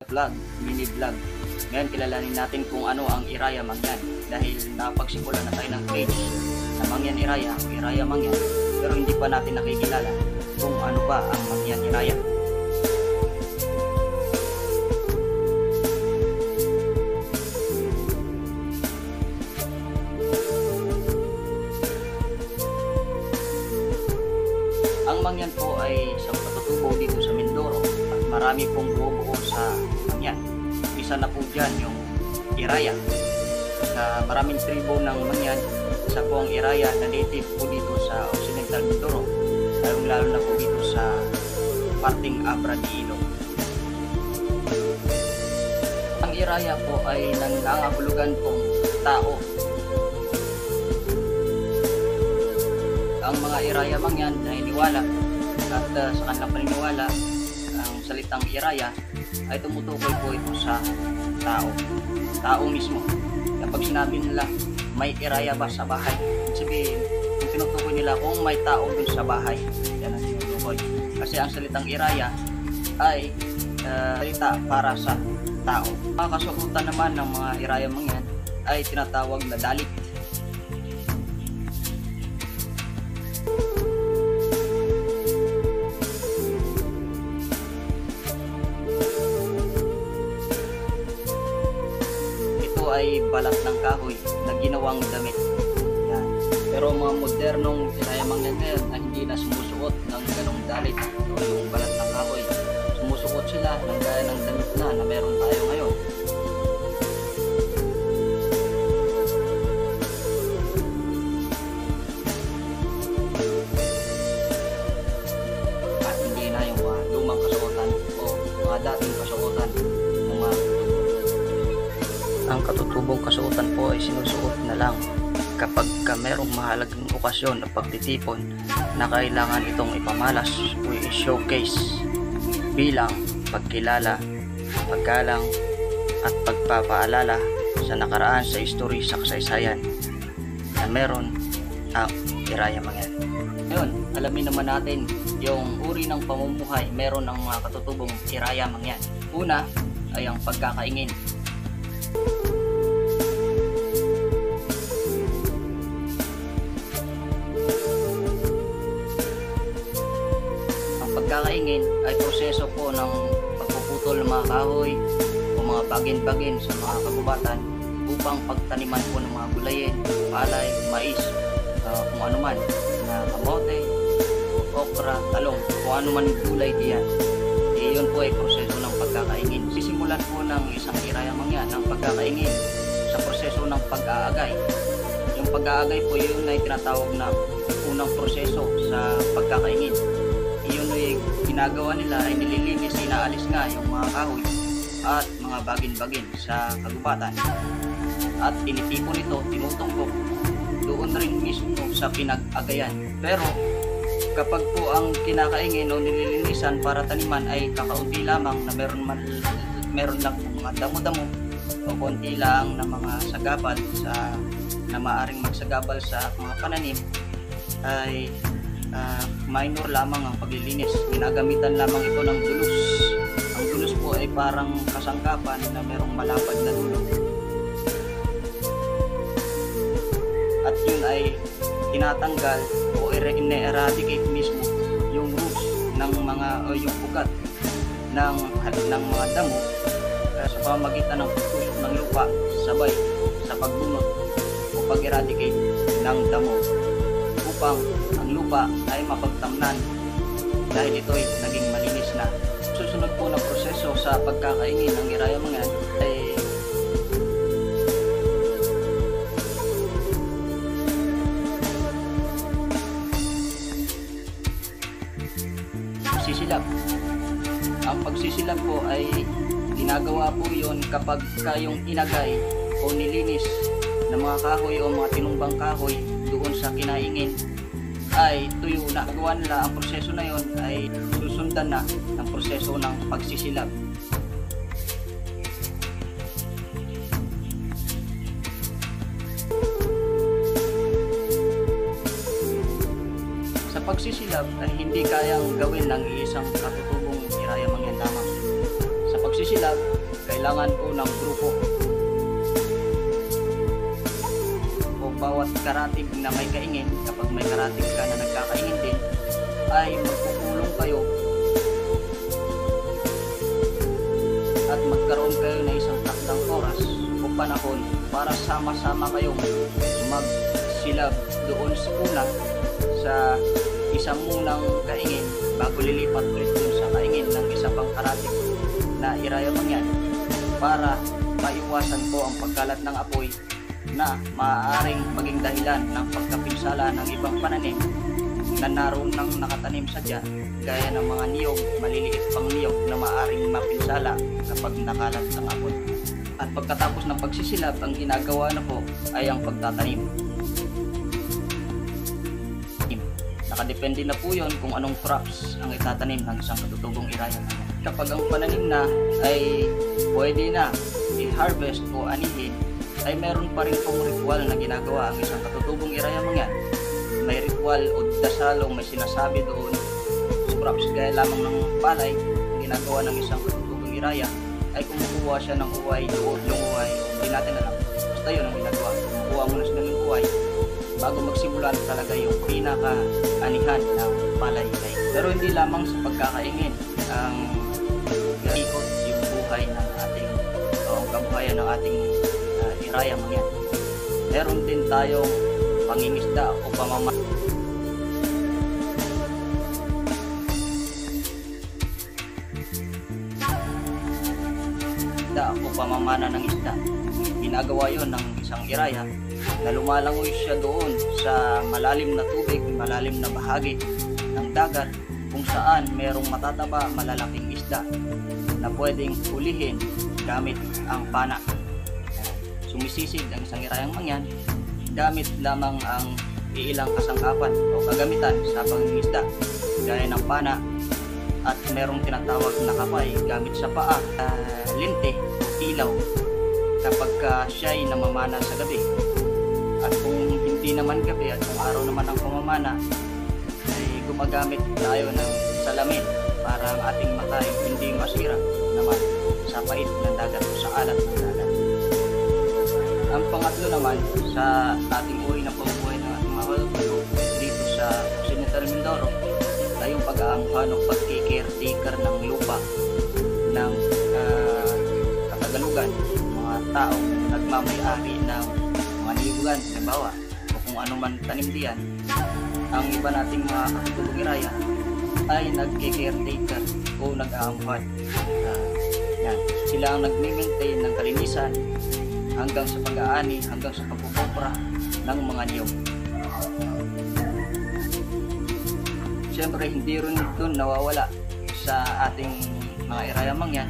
vlog, mini vlog. Ngayon kilalanin natin kung ano ang Iraya Mangyan dahil napagsimulan na tayo ng page na Mangyan Iraya o Iraya Mangyan, pero hindi pa natin nakikilala kung ano ba ang Mangyan Iraya. Ang Mangyan po ay isang katutubo dito sa Mindoro at marami pong buo-buo sa Mangyan. Isa na po dyan yung Iraya. Sa maraming tribo ng Mangyan, isa po ang Iraya na native po dito sa Occidental Mindoro, lalo na po dito sa parting Abra de Ilog. Ang Iraya po ay nangangahulugan pong tao. Ang mga Iraya Mangyan naniniwala at sa kanilang paniniwala, ang salitang Iraya ay tumutukoy po ito sa tao mismo. Kapag sinabi nila may Iraya ba sa bahay, sabihin yung tinutukoy nila kung may tao dun sa bahay, yan ang tinutukoy. Kasi ang salitang Iraya ay salita para sa tao. Mga kasukutan naman ng mga Iraya Mangyan ay tinatawag na dalit. Ay balat ng kahoy na ginawang damit. Yan. Pero mga modernong Iraya Mangyan ngayon ay hindi na sumusuot ng ganong dalit o yung balat ng kahoy. Sumusuot sila ng gaya ng damit na meron tayo ngayon. At hindi na yung mga lumang kasuotan o mga dating kasuotan ng mga ang katutubong kasuotan po ay sinusuot na lang kapag merong mahalagang okasyon o pagtitipon na kailangan itong ipamalas o i-showcase bilang pagkilala, paggalang at pagpapaalala sa nakaraan sa history sa kasaysayan na meron ang Iraya Mangyan. Ngayon, alamin naman natin yung uri ng pamumuhay meron ng mga katutubong Iraya Mangyan. Una ay ang pagkakaingin. Pagkakaingin ay proseso po ng pagpuputol ng mga kahoy o mga bagin-bagin sa mga kagubatan upang pagtaniman po ng mga gulayin, palay, mais, kung ano man na kamote, okra, talong, kung ano man gulay diyan. Iyon po ay proseso ng pagkakaingin. Sisimulan po ng isang Iraya Mangyan ang pagkakaingin sa proseso ng pag-aagay. Yung pag-aagay po yun ay tinatawag na unang proseso sa pagkakaingin. Iyon ay ginagawa nila ay nililinis, inaalis nga yung mga kahoy at mga bagin-bagin sa kagubatan at tinitipon ito, tinutungkok doon rin mismo sa pinag-agayan. Pero kapag po ang kinakaingin o nililinisan para taniman ay kakaunti lamang na meron lang mga damo-damo o konti lang na mga sagabal na maaring magsagabal sa mga pananim, ay minor lamang ang paglilinis. Ginagamitan lamang ito ng dulus. Ang dulus po ay parang kasangkapan na merong malapad na dulo. At yun ay tinatanggal o i-eradicate mismo yung roots ng mga o yung ugat ng mga damo sa pamamagitan ng pagtusok ng lupa sabay sa pagbunot o pag-eradicate ng damo upang ang lupa ay mapagtamnan dahil ito ay naging malinis na. Susunod po na proseso sa pagkakaingin ng Iraya Mangyan ay pagsisilab. Ang pagsisilab po ay ginagawa po yon kapag kayong inagay o nilinis ng mga kahoy o mga tinumbang kahoy doon sa kinaingin ay tuyo na. Gawa nila ang proseso na yon ay susundan na ng proseso ng pagsisilab. Sa pagsisilab ay hindi kayang gawin ng isang katutubong Iraya Mangyan lamang. Sa pagsisilab pagsisilab, kailangan po ng grupo o bawat karatig na may kaingin. Kapag may karatig ka na nagkakaingin din, ay magpupulong kayo at magkaroon kayo ng isang takdang oras o panahon para sama-sama kayong magsilab doon sa una sa isang munang kaingin bago lilipat ulit doon sa kaingin ng isa pang karatig na iraya mangyan, para maiwasan po ang pagkalat ng apoy na maaaring maging dahilan ng pagkapinsala ng ibang pananim na naroon nang nakatanim sa dyan, gaya ng mga niyog, maliliit pang niyog na maaaring mapinsala kapag nakalat ng apoy. At pagkatapos ng pagsisilab, ang ginagawa na po ay ang pagtatanim. Nakadepende na po yon kung anong crops ang itatanim ng isang katutubong iraya. Kapag ang pananim na ay pwede na i-harvest o anihin, ay meron pa rin pong ritual na ginagawa ang isang katutubong iraya mangyan. May ritual o dasal o may sinasabi doon sa crops, gaya lamang ng palay. Ang ginagawa ng isang katutubong iraya ay kumukuha siya ng uway doon, yung uway, hindi natin alam, basta yun ang ginagawa. Kumukuha muna siya ng uway bago magsimula talaga yung pinaka-anihan ng palay. Pero hindi lamang sa pagkakaingin ang ikot yung buhay ng ating o ang kabuhayan ng ating iraya mangyan. Meron din tayong pangingisda o pamamana ng isda. Ginagawa yon ng isang iraya na lumalangoy siya doon sa malalim na tubig, malalim na bahagi ng dagat kung saan merong matataba, malalaking isda na pwedeng hulihin gamit ang pana. Sumisisid ang isang irayang mangyan gamit lamang ang iilang kasangkapan o kagamitan sa pangingisda, gaya ng pana at merong tinatawag na kapay gamit sa paa, linte o ilaw kapag siya ay namamana sa gabi. At kung hindi naman gabi at kung araw naman ang pamamana, ay gumagamit tayo ng salamin para ang ating mata ay hindi masira naman sa pait ng dagat o sa alat ng dagat. Ang pangatlo naman sa ating uri ng pamumuhay ng ating mga kaluluwa dito sa Occidental Mindoro ay yung pag-aangkan o pag-caretaker ng lupa ng Katagalugan, mga taong nagmamay-ari ng mga niyugan, halimbawa, o kung ano man tanim diyan. Ang iba nating mga katutubong iraya ay nag-caretaker o nag-aangkan. Yan. Sila ang nag-maintain ng kalinisan hanggang sa pag-aani, hanggang sa pagpupupra ng mga niyog. Siyempre, hindi rin doon nawawala sa ating mga iraya mangyan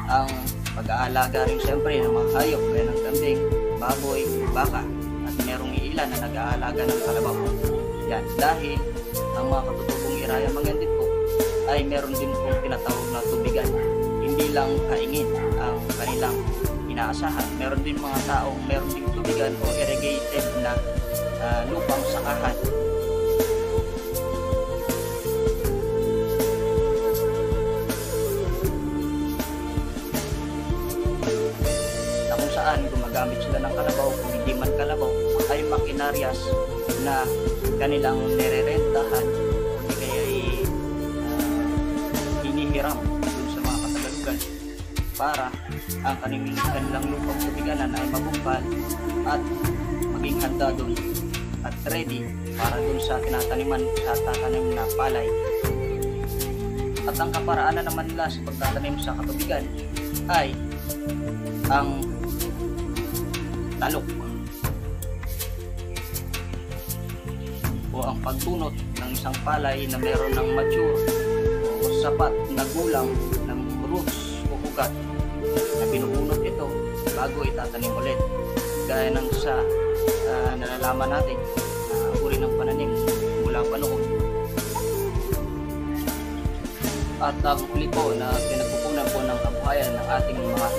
ang pag-aalaga rin siyempre ng mga hayop gaya ng kambing, baboy, baka, at merong iilan na nag-aalaga ng kalabaw. Yan, dahil ang mga katutubong iraya mangyan din po ay meron din pong tinatawag na tubigan. Hindi lang kaingin ang kanilang inaasahan. Meron din mga taong meron din tubigan o irrigated na lupang sakahan. Na kung saan gumagamit sila ng kalabaw, kung hindi man kalabaw, ay makinaryas na kanilang nirerentahan o di kaya hinihiram dun sa mga Katagalugan para ang kanilang lupang tubiganan ay mabumpal at maging handa doon at ready para doon sa tinataniman, sa tatanim na palay. At ang kaparaanan naman nila sa pagtatanim sa katubigan ay ang talok o ang pagtunot ng isang palay na meron ng mature o sapat na gulang ng roots o ugat na binubunot ito bago itatanim ulit, gaya ng sa nalalaman natin na uri ng pananim mula pa noon. At ang huli po na pinagkukunan po ng kabuhayan ng ating mga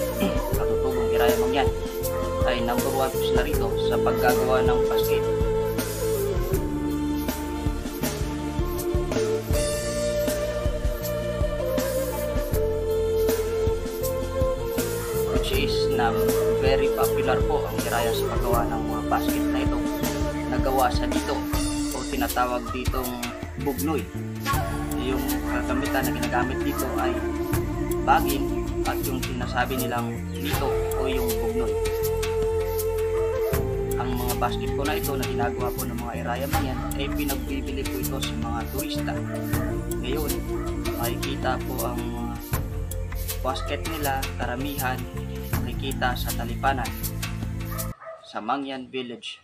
katutubong iraya mangyan ay number 1 po sila rito sa paggagawa ng basket. which is na very popular po ang Iraya sa paggawa ng mga basket na ito. Nagawa sa dito o tinatawag ditong bugnoy. Yung kagamitan na ginagamit dito ay bagin at yung sinasabi nilang dito o yung bugnoy. Ang mga basket po na ito na ginagawa po ng mga Iraya Mangyan ay pinagbibili po ito sa mga turista. Ngayon, makikita po ang mga basket nila karamihan makikita sa Talipanan sa Mangyan Village.